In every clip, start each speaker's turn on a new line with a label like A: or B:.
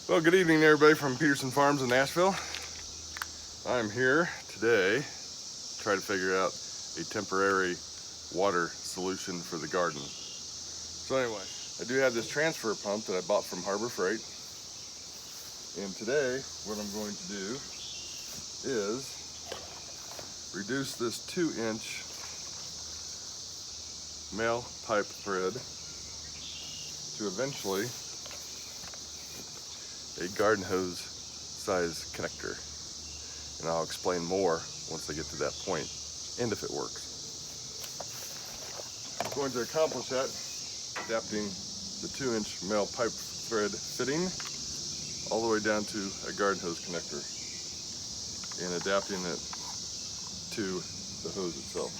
A: Well, good evening everybody from Peterson Farms of Nashville. I'm here today to try to figure out a temporary water solution for the garden. So anyway, I do have this transfer pump that I bought from HarborFreight. And today, what I'm going to do is reduce this 2-inch male pipe thread to eventually a garden hose size connector, and I'll explain more once I get to that point and if it works. I'm going to accomplish that adapting the 2-inch male pipe thread fitting all the way down to a garden hose connector and adapting it to the hose itself.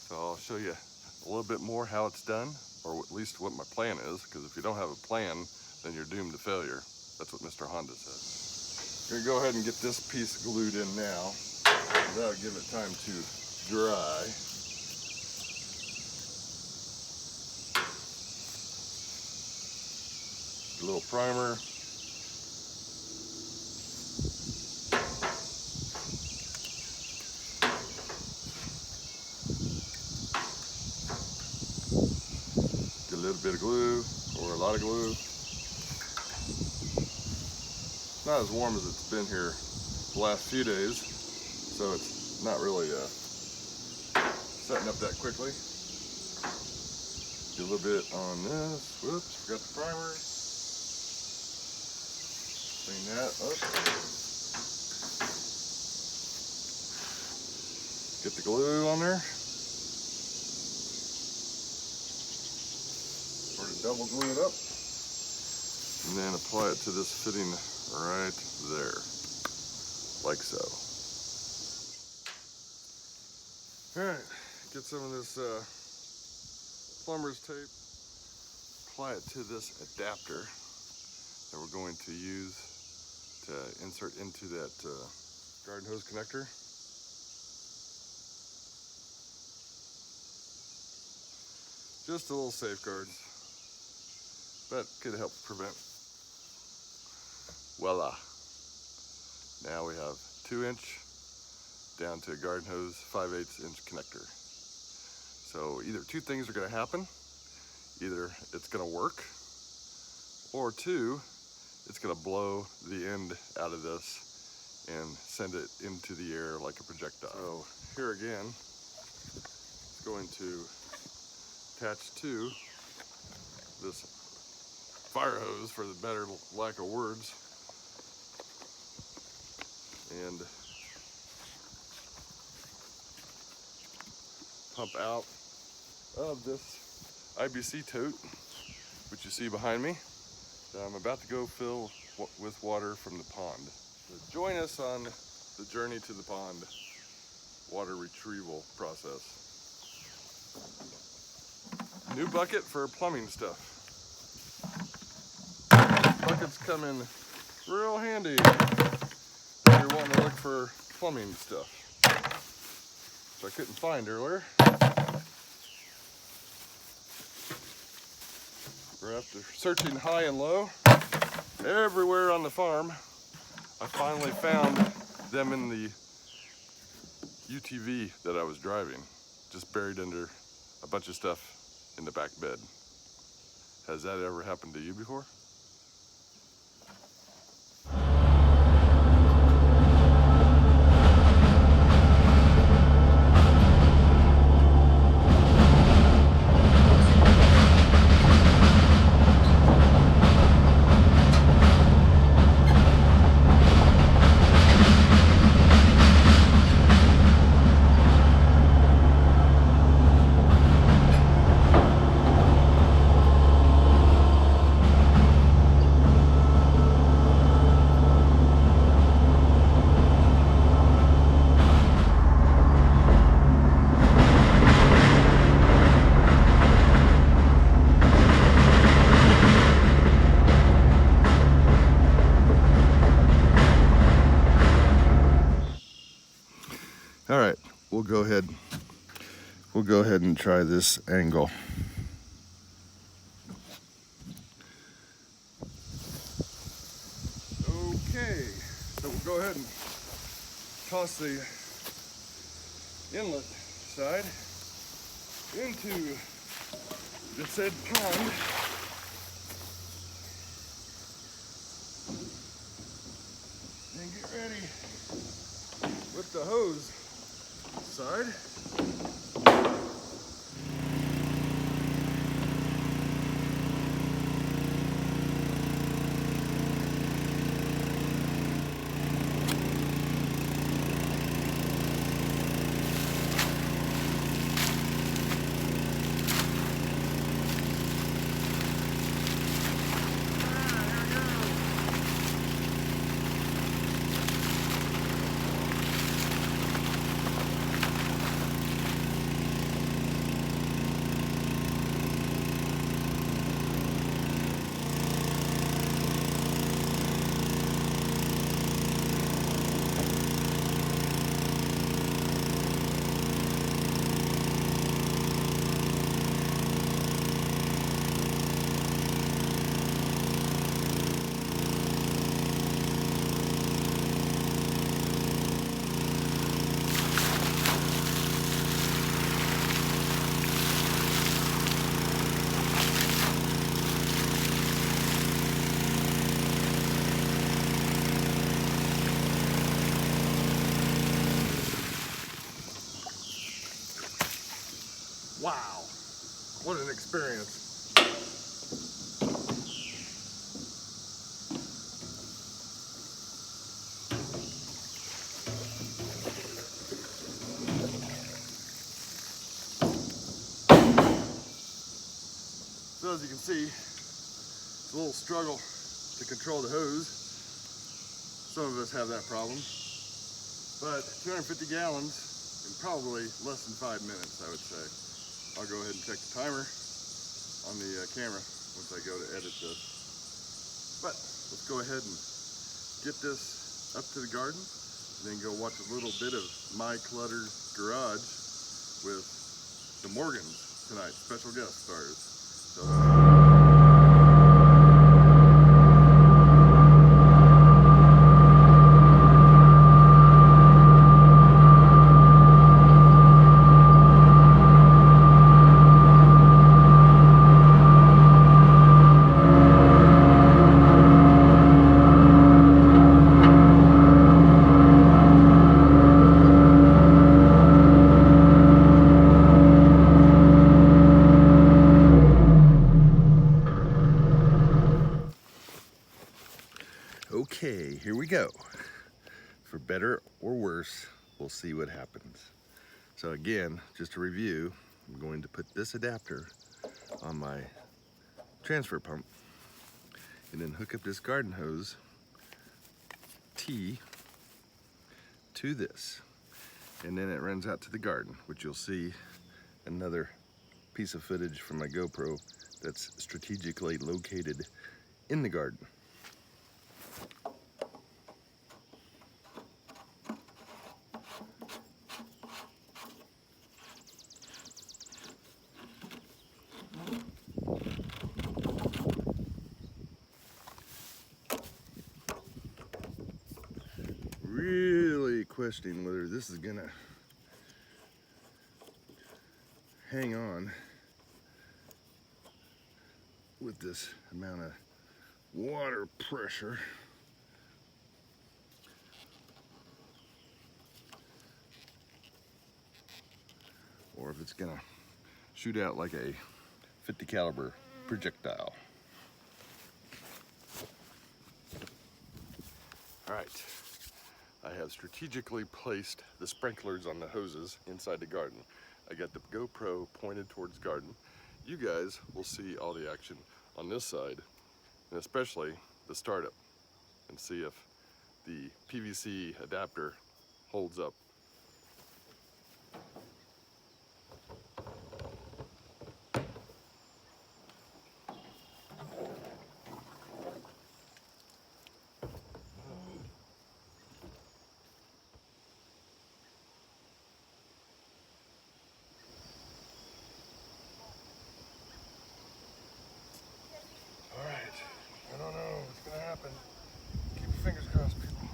A: So I'll show you a little bit more how it's done, or at least what my plan is, because if you don't have a plan, then you're doomed to failure. That's what Mr. Honda said. I'm gonna go ahead and get this piece glued in now. That'll give it time to dry. A little primer. A little bit of glue, or a lot of glue. It's not as warm as it's been here the last few days, so it's not really setting up that quickly. Do a little bit on this. Whoops, forgot the primer. Clean that up. Get the glue on there. Double glue it up, and then apply it to this fitting right there, like so. All right, get some of this plumber's tape, apply it to this adapter that we're going to use to insert into that garden hose connector. Just a little safeguards. But could help prevent. Voila. Now we have 2-inch down to a garden hose 5/8 inch connector. So either two things are going to happen. Either it's going to work, or two, it's going to blow the end out of this and send it into the air like a projectile. So here again, it's going to attach to this fire hose, for the better lack of words, and pump out of this IBC tote, which you see behind me, that I'm about to go fill with water from the pond. So join us on the journey to the pond water retrieval process. New bucket for plumbing stuff. Buckets come in real handy if you're wanting to look for plumbing stuff, which I couldn't find earlier. After searching high and low, everywhere on the farm, I finally found them in the UTV that I was driving, just buried under a bunch of stuff in the back bed. Has that ever happened to you before? All right, we'll go ahead and try this angle. across the inlet side into the said pond. And get ready with the hose side. Wow, what an experience. So as you can see, it's a little struggle to control the hose. Some of us have that problem, but 250 gallons in probably less than 5 minutes, I would say. I'll go ahead and check the timer on the camera once I go to edit this. But let's go ahead and get this up to the garden, and then go watch a little bit of My Clutter's Garage with the Morgans tonight, special guest stars. So, okay, here we go. For better or worse, we'll see what happens. So again, just to review, I'm going to put this adapter on my transfer pump and then hook up this garden hose T to this. And then it runs out to the garden, which you'll see another piece of footage from my GoPro that's strategically located in the garden. Really questioning whether this is gonna hang on with this amount of water pressure. Or if it's gonna shoot out like a 50 caliber projectile. All right, I have strategically placed the sprinklers on the hoses inside the garden. I got the GoPro pointed towards garden. You guys will see all the action on this side, and especially the startup, and see if the PVC adapter holds up. I don't know what's gonna happen. Keep your fingers crossed, people.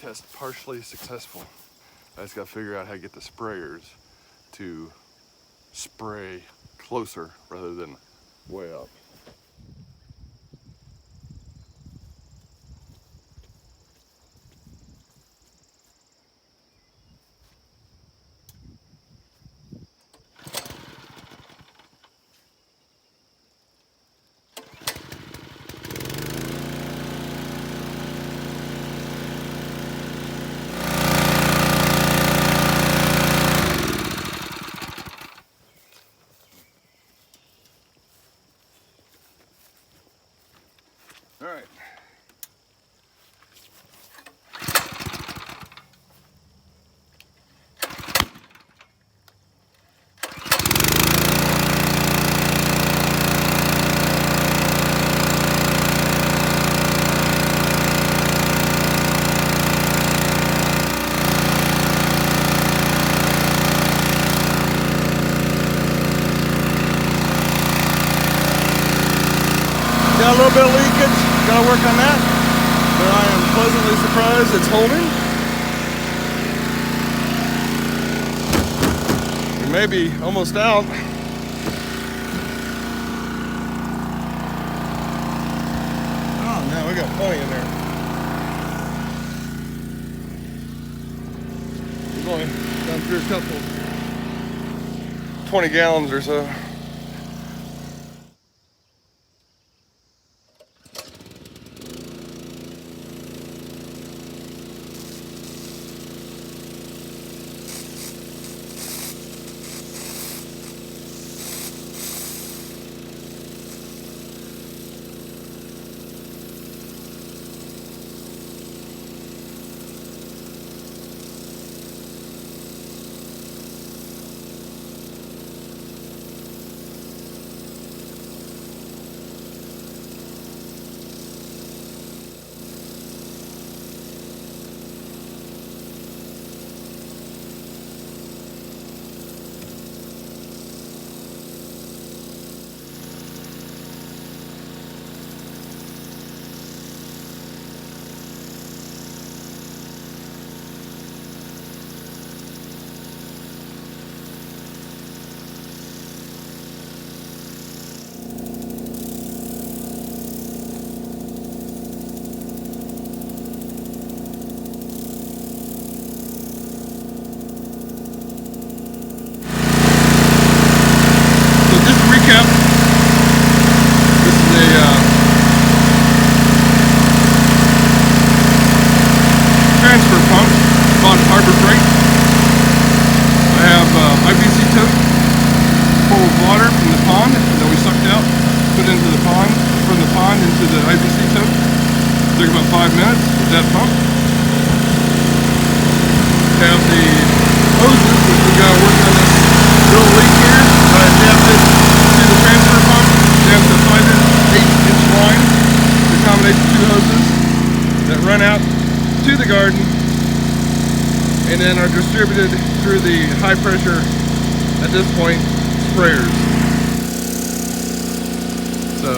A: test partially successful. I just got to figure out how to get the sprayers to spray closer rather than way up. All right. Got a little bit of leakage, gotta work on that, but I am pleasantly surprised it's holding. We may be almost out. Oh, no, we got plenty in there. We've only gone through a couple, 20 gallons or so. Transfer pump, bought at HarborFreight. I have IBC tote full of water from the pond that we sucked out, put into the pond, from the pond into the IBC tote. Took about 5 minutes with that pump. Have the hoses, which we got to work on this little leak here, but I tapped it to the transfer pump down to a 8-inch line to accommodate the two hoses that run out to the garden and then are distributed through the high pressure, at this point, sprayers. So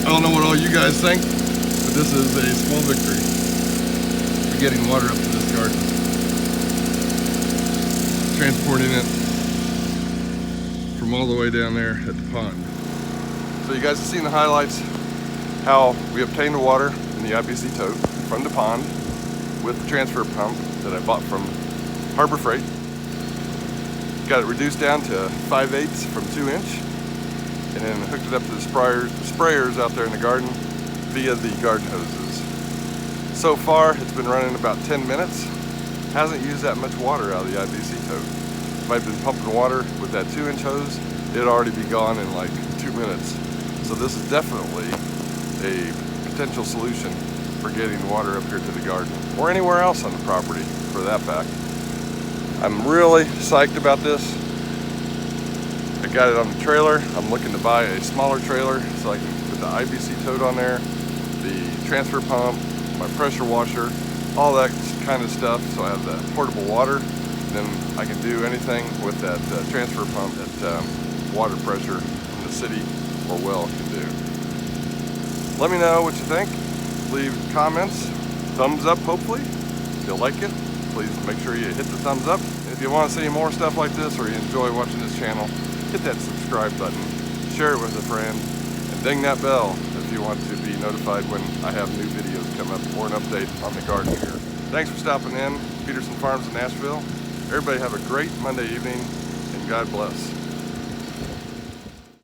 A: I don't know what all you guys think, but this is a small victory for getting water up to this garden, transporting it from all the way down there at the pond. So you guys have seen the highlights, how we obtained the water in the IBC tote from the pond with the transfer pump that I bought from HarborFreight. Got it reduced down to 5/8 from 2-inch, and then hooked it up to the sprayers out there in the garden via the garden hoses. So far, it's been running about 10 minutes. Hasn't used that much water out of the IBC tote. If I'd been pumping water with that 2-inch hose, it'd already be gone in like 2 minutes. So this is definitely a potential solution for getting water up here to the garden, or anywhere else on the property for that fact. I'm really psyched about this. I got it on the trailer. I'm looking to buy a smaller trailer so I can put the IBC tote on there, the transfer pump, my pressure washer, all that kind of stuff, so I have the portable water. And then I can do anything with that transfer pump that water pressure from the city or well can do. Let me know what you think. Leave comments thumbs up, hopefully. If you like it, please make sure you hit the thumbs up. And if you want to see more stuff like this, or you enjoy watching this channel, hit that subscribe button, share it with a friend, and ding that bell if you want to be notified when I have new videos come up or an update on the garden here. Thanks for stopping in, Peterson Farms of Nashville. Everybody have a great Monday evening, and God bless.